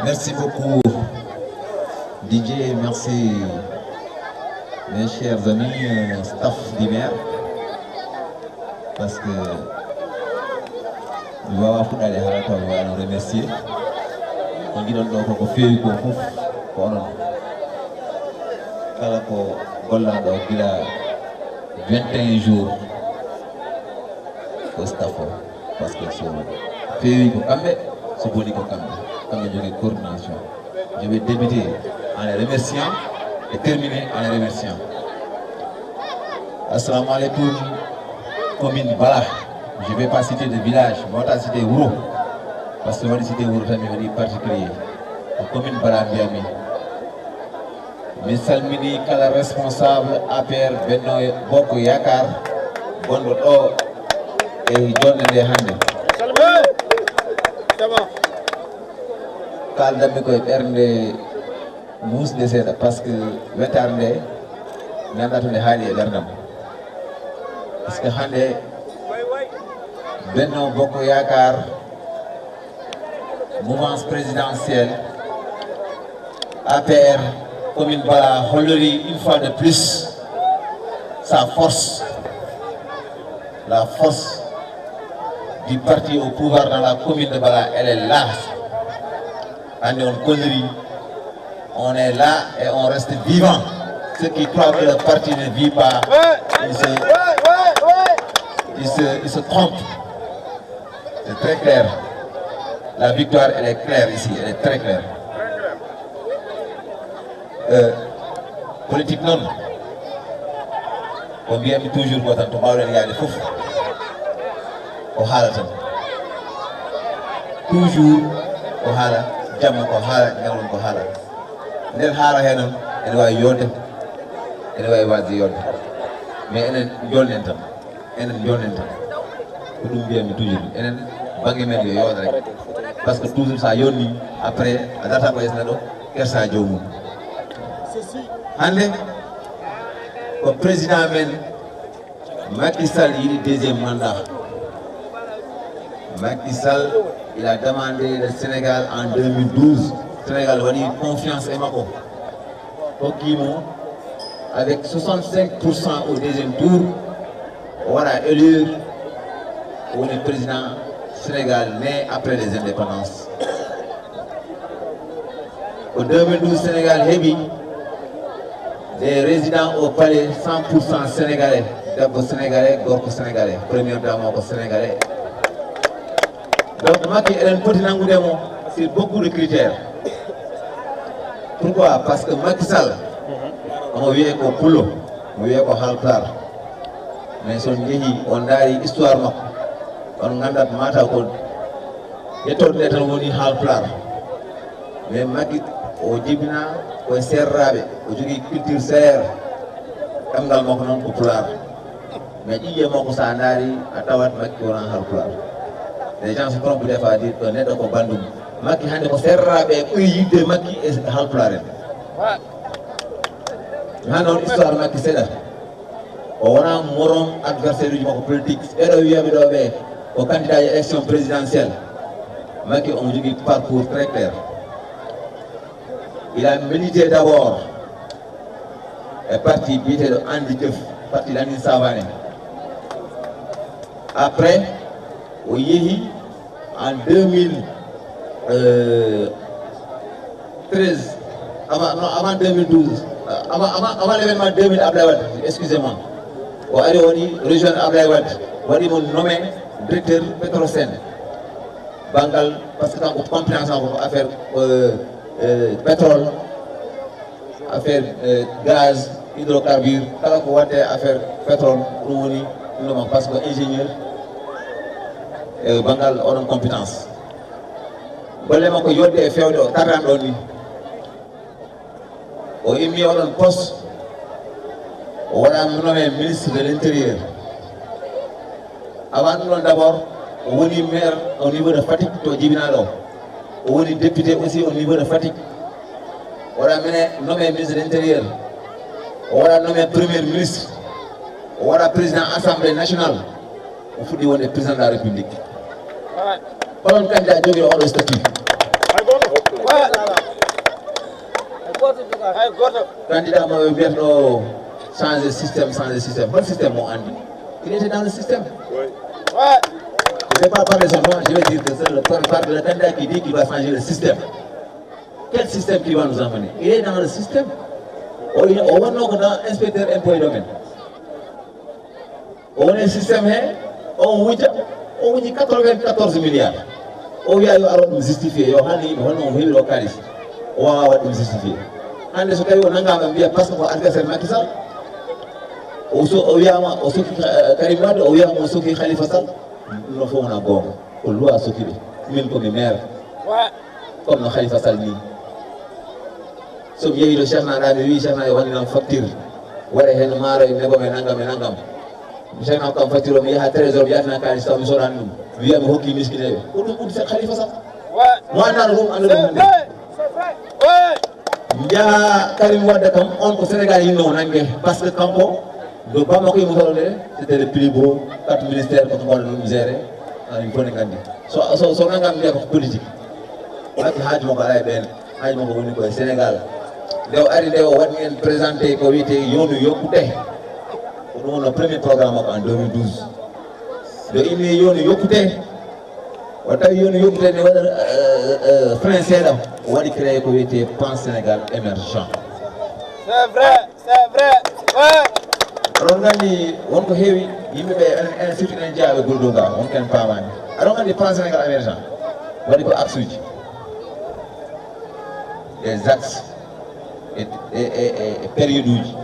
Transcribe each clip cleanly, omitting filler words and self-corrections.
Merci beaucoup DJ, merci mes chers amis, staff d'Imer, parce que nous allons nous remercier. On dit donc qu'on fait une conf, qu'on a 21 jours au staff, parce que c'est fait une coordination. Je vais débuter en les remerciant et terminer en les remerciant. Assalamu alaikum, commune Bala. Je ne vais pas citer de village, je vais citer Ouro. Parce que je vais citer Ouro, c'est particulier. La commune Bala Biami. Mais salmini kala responsable APR Benno Boko Yakar, Bondo O et John de Hande. Kaldami koye ɓernde musde seeɗa par ce que wetar nde ganda to nde haali e ɓerdam par ce que hannde Benno Bokko Yakar mouvance présidentielle APR commune Bala hollori une fois de plus sa force, la force du parti au pouvoir dans la commune de Bala, elle est là. On est là et on reste vivant. Ceux qui croient que le parti ne vit pas, ils se trompent. C'est très clair. La victoire, elle est claire ici, elle est très claire. Politique non. Combien toujours quand on parle de des fous. Au Halatan. Toujours au Halatan. Jamma ko haala ñawon ko haala nder haala henon ene wawi yodde ene wawi wadde yodde mais enen jolnen tan ko ɗum mbiyami toujours enen bangue men yo yooda rek par ce que toujours sa yonni après a darta ko yesna ɗo kersa jomum hande ko président men Macky Sall yiɗi deuxième mandat. Macky Sall, il a demandé le Sénégal en 2012. Le Sénégal a eu confiance et Mako. Avec 65% au deuxième tour, on va élire le président Sénégal né après les indépendances. En 2012, Sénégal Hébi, des résidents au palais 100% sénégalais. D'abord sénégalais, Gorko sénégalais. Première dame au sénégalais. Donc, Macky est un petit nangoudémon sur beaucoup de critères. Pourquoi? Parce que Macky Sall, on vient au Poulo, on vient au Halplar. Mais son vieilli, on a une histoire, on a un matin, et tout le temps, on dit Halplar. Mais Macky, au Djibina, au Serrabe, au Djibi culture serre, comme dans le monde populaire. Mais il y a beaucoup d'années à Tawat Macky on a Halplar. Les gens se trompent des fois à dire qu'on est dans le bandum. Macky hande ko serrabe uyide Macky e halplaren. Hanon histoire Macky seda. O wana morom adversaire du mako politique. Edo wiyabe do be au candidat à l'élection présidentielle. Macky on jogi parcours très clair. Il a milité d'abord et parti bité de Andi Diouf, parti d'Andi Savané. Après au Yéhi, en 2013, avant 2012, avant l'événement 2000 Ablaïwad, excusez-moi, on a rejoindre Ablaïwad, on a nommé directeur Petrosen, Bangal, parce que dans notre compréhension, affaire pétrole, affaire gaz, hydrocarbures, affaire pétrole, parce que ingénieur, Bangal on a compétence. Bolema ko yodde e fewde o tarran ɗon ni o immi oɗon poste o waɗama nommé ministre de l'intérieur. Avant ɗum d'abord o woni maire au niveau de Fatick to jibinaɗo o woni député aussi au niveau de Fatick o waɗa nommé ministre de l'intérieur o waɗa nommé premier ministre o waɗa président assemblée nationale o fuɗɗi wonde président de la république. On candidat jogi oɗo statut Candidat m'a bien changer le système. Bon système, mon Andy. Il était dans le système. Je ne vais pas parler de son nom, je vais dire que c'est le candidat qui dit qu'il va changer le système. Quel système qui va nous emmener? Il est dans le système. On va nous dans inspecteur impôt et domaine. On est le système, on dit 94 milliards. On va nous justifier. On va nous localiser. On va nous justifier. On est ce qu'on a dit parce qu'on a adversaire Macky Sall. On a Karim Wade, on a Khalifa Sall. Nous avons un bon. On doit s'occuper. Même comme les maires. Comme le Khalifa Sall. So yeyi do Cheikh na wi Cheikh na wani nan facture wara hen maro e nebo nangam Cheikh na kam facture mi ha trésor bi atna kali so mi so dan dum wi am hokki miskine ko dum uddi Khalifa Sall mo nan dum anu dum ya Karim Wade kam on ko Sénégal yi non nangue parce que kampo do Bamako yi mo tolone c'était le plus beau 4 ministères ko ko dum gérer ani ko ne gandi so nangam bi ko politique wati haji mo ko ay ben haji mo ko woni ko Sénégal dew ari dew wat ngeen présenté ko wité yoonu yokkute ko le premier programme en 2012 de indi yoonu yokkute wata yoonu yokkute ne wada fin sédam wadi créé ko wité plan Sénégal émergent. C'est vrai ouais alors ngani wonko heewi yimbe be en surtout en jaabe goldoga on ken pamani alors ngani plan Sénégal émergent wadi ko axe uji des axes et période uji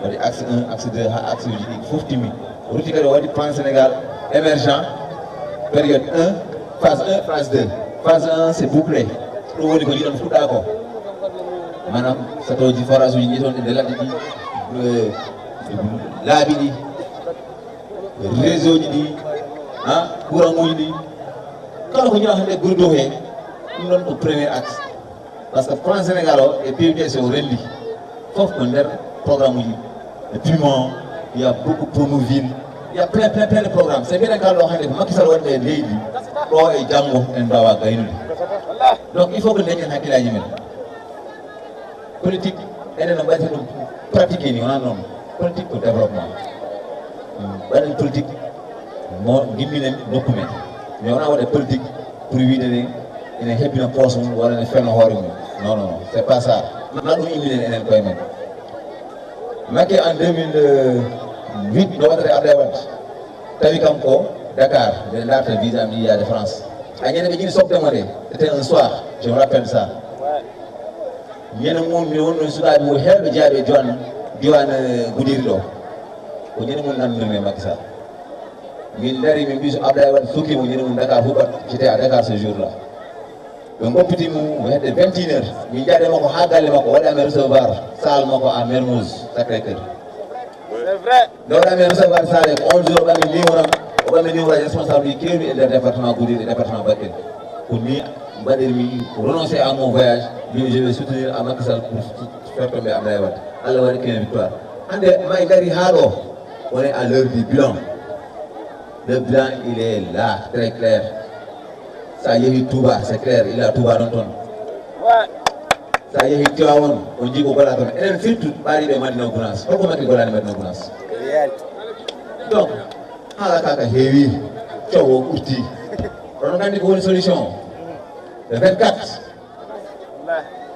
wadi axe 1 axe 2 ha axe uji fof timi ruti kadi wadi plan Sénégal émergent période 1 phase 1 phase 2 phase 1 c'est bouclé do woni ko jidon fudda ko manam satoji forage uji ton de laddi di laabi di réseau di ha courant uji di kala ko jina hande gurdo he dum non ko premier axe parce que plan Sénégal et PUDC au rendi sauf qu'on a programme de piment, il y a beaucoup de Promoville, il y a plein de programmes. C'est bien quand on a des Macky Sall est lady, or et Django et Bawa Gaïnou. Donc il faut que les gens aient la yémen. Politique, elle est en base de pratiquer, on a non. Politique pour développement. Une politique, moi, diminuer document. Mais on a des politiques pour lui donner une happy person ou une fin horrible. Non, c'est pas ça. Maintenant, nous imminent un employment. Macky en 2008, nous avons été à Dakar, de l'art vis-à-vis de France. C'était un soir, je me rappelle ça. Il y a un monde qui a été Diwan Goudirido. Il y a un monde qui Macky Sall. Il y a un monde qui a j'étais à Dakar ce jour-là. Donc, petit mou, il y a 21h. Il y a des gens qui ont recevoir salle à Mermoz, Sacré-Cœur. C'est vrai. Donc, on a recevoir salle 11 jours, on va venir responsable du département Goudiri et du département Bakel. Pour renoncer à mon voyage, je vais soutenir à Macky Sall pour faire tomber à Abdoulaye Wade. Alors, on va une victoire. On est à l'heure du bilan. Le bilan, il est là, très clair. Ça y est, Touba, c'est clair, il a Touba dans ton. Ça y est, Tiawan, on dit qu'on va la donner. Et surtout, Paris de Madina Gounas. Pourquoi on va la Madina Gounas? Donc, à la caca, heavy, Tchawo, Outi. On a une solution. Le 24,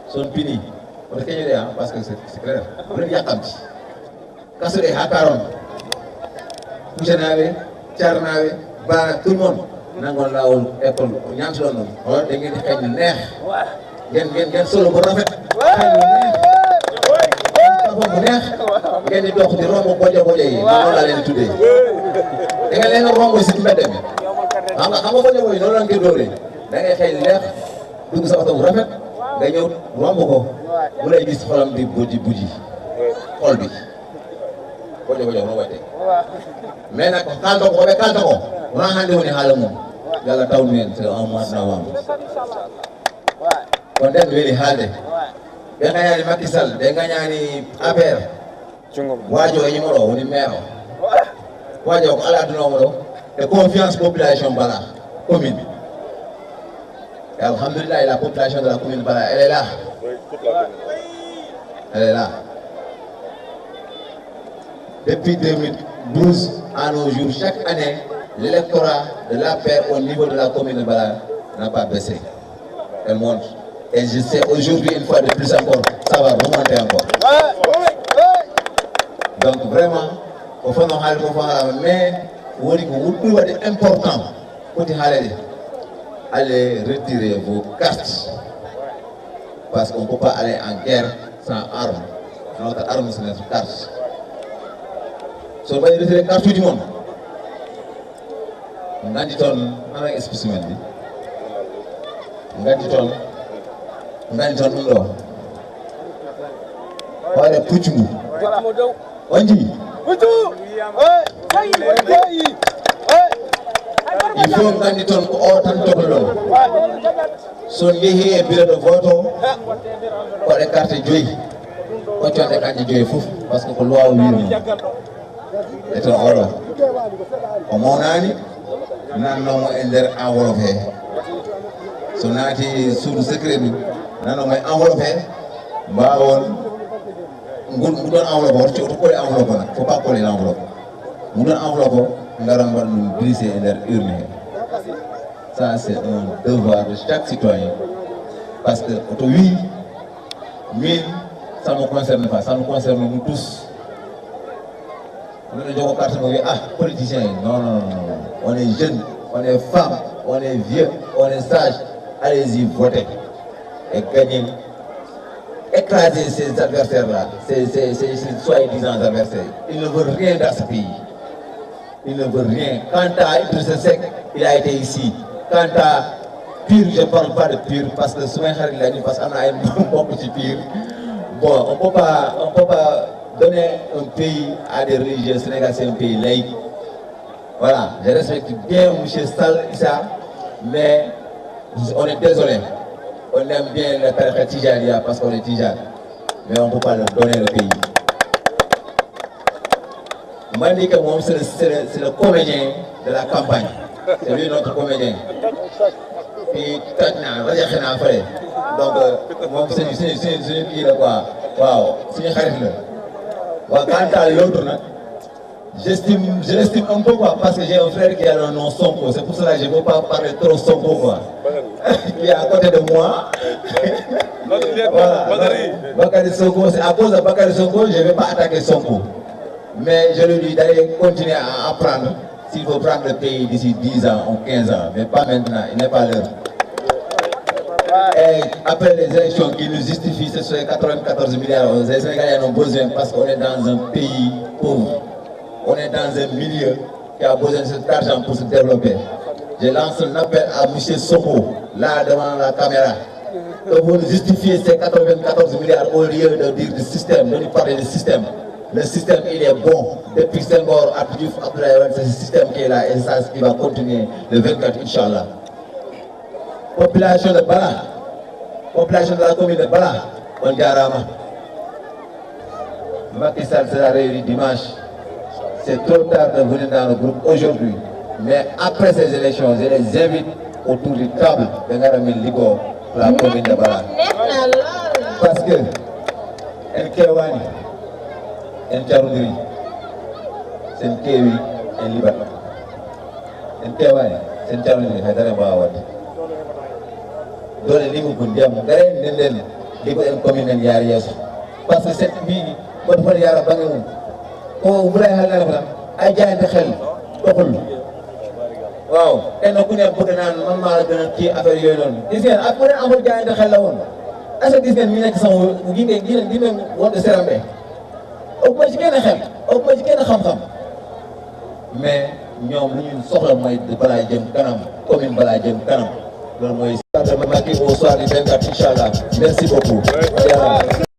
son pini. On est gagné parce que c'est clair. On est bien comme ça. Quand c'est des hakaron, Kouchenave, Tcharnave, Bara, tout le monde. Nangon lawol école ñam ci non wala da ngeen xéñ neex ngeen solo bu rafet bu neex ngeen di dox di romb bojo yi non la leen tuddé da nga leen romb ci mbédé mi xam nga bojo yi non la ngeen dooré da ngay xéñ neex dugg sa auto bu rafet nga ñew romb ko bu lay gis xolam di buji xol bi bojo mo wayté mais nak kalto ko on a handi woni haala mum yalla tawnu en c'est en mois de novembre kon den weli haalde ɓe gañani Macky Sall ɓe gañani APR wajo e yimoɗo woni maire o wajo ko ala adunomo ɗo e confiance population bala commune Et alhamdulillah, la population de la commune de Bala, elle est là. Elle est là. Depuis 2012 à nos jours, chaque année, l'électorat de la paix au niveau de la commune de Bala n'a pas baissé. Elle monte. Et je sais aujourd'hui, une fois de plus encore, ça va remonter encore. Donc vraiment, au fond, mais c'est important pour aller retirer vos cartes. Parce qu'on ne peut pas aller en guerre sans armes. Notre arme, c'est notre carte. Si on va retirer les cartes du monde, on a dit on a spécimen. On a dit on a dit on a dit on dit il faut ngandi ton ko o tan toglo son yehi e bureau de vote ko de carte joyi ko tionde kanji joyi fof parce que ko loi o wirno e ton oɗo o mawnani nannomo e nder enveloppe he so naati suudu secret ni nannomo e enveloppe he mbawon ngol ɗon enveloppe hoto to kole enveloppe nak faut pas coller l'enveloppe mu ɗon enveloppe ngaram mbaɗa ɗum glissé e nder urne he ça c'est un devoir de chaque citoyen parce que auto wi min ça me concerne pas, ça nous concerne nous tous. On est jogo carte mo wi ah politicien non non non on est jeune, on est femme, on est vieux, on est sage, allez-y votez et gagnez. Écraser ces adversaires-là, ces soi-disant adversaires. Ils ne veulent rien dans ce pays. Ils ne veulent rien. Quant à Idrissa Seck, il a été ici. Quant à Pire, je ne parle pas de Pire parce que souvent il a dit parce qu'on a un bon petit Pire. Bon, on ne peut pas donner un pays à des religieux. Sénégal, c'est un pays laïque. Voilà, je respecte bien M. Sall Issa, mais on est désolé. On aime bien le tariqa Tijaniya parce qu'on est Tijan, mais on ne peut pas leur donner le pays. Moi, je dis que moi, c'est le comédien de la campagne. C'est lui notre comédien. Puis, donc, moi, c'est une fille de quoi. Waouh, c'est une charité. Quant à l'autre, je l'estime un peu quoi, parce que j'ai un frère qui a le nom Sonko. C'est pour cela que je ne veux pas parler trop Sonko quoi. Il est à côté de moi. Voilà. Bakary Sonko, c'est à cause de Bakary Sonko, je ne vais pas attaquer Sonko. Mais je lui dis d'aller continuer à apprendre s'il faut prendre le pays d'ici 10 ans ou 15 ans. Mais pas maintenant, il n'est pas l'heure. Et après les élections qui nous justifient, ce sont 94 milliards. Les Sénégalais en ont besoin parce qu'on est dans un pays pauvre. On est dans un milieu qui a besoin de cet argent pour se développer. Je lance un appel à M. Sonko, là devant la caméra, que vous justifiez ces 94 milliards au lieu de dire du système, de nous parler du système. Le système, il est bon. Depuis Senghor, Abdiouf, Abdoulaye, c'est ce système qui est là et ça qui va continuer le 24, Inch'Allah. Population de Bala, population de la commune de Bala, on dit à Rama. Macky Sall sera réuni dimanche. C'est trop tard de venir dans le groupe aujourd'hui. Mais après ces élections, je les invite autour du table de Ngaramil Ligo pour la commune de Bala. Parce que El Kewani, El Charoudiri, c'est un Kewi, un Libat. El Kewani, c'est un Charoudiri, c'est un Bawad. Dans les livres pour dire, mon gars, il y a une commune de Yarias. Parce que cette vie, bonne fois, il y a la banque. Oh, vous avez ay jaayante xel doxul waaw kenn ku ne bëgg naan man maa la gën a kii affaire yooyu noonu gis ngeen ak ku ne amul jaayante xel la woon est-ce que gis ngeen ñi nekk sama gi ngeen woon de Serambe ëpp ma ci kenn xel ëpp ma ci kenn xam-xam mais ñoom lu ñu soxla mooy balaa jëm kanam commune balaa jëm kanam loolu mooy Macky au soir du 24 inchallah merci beaucoup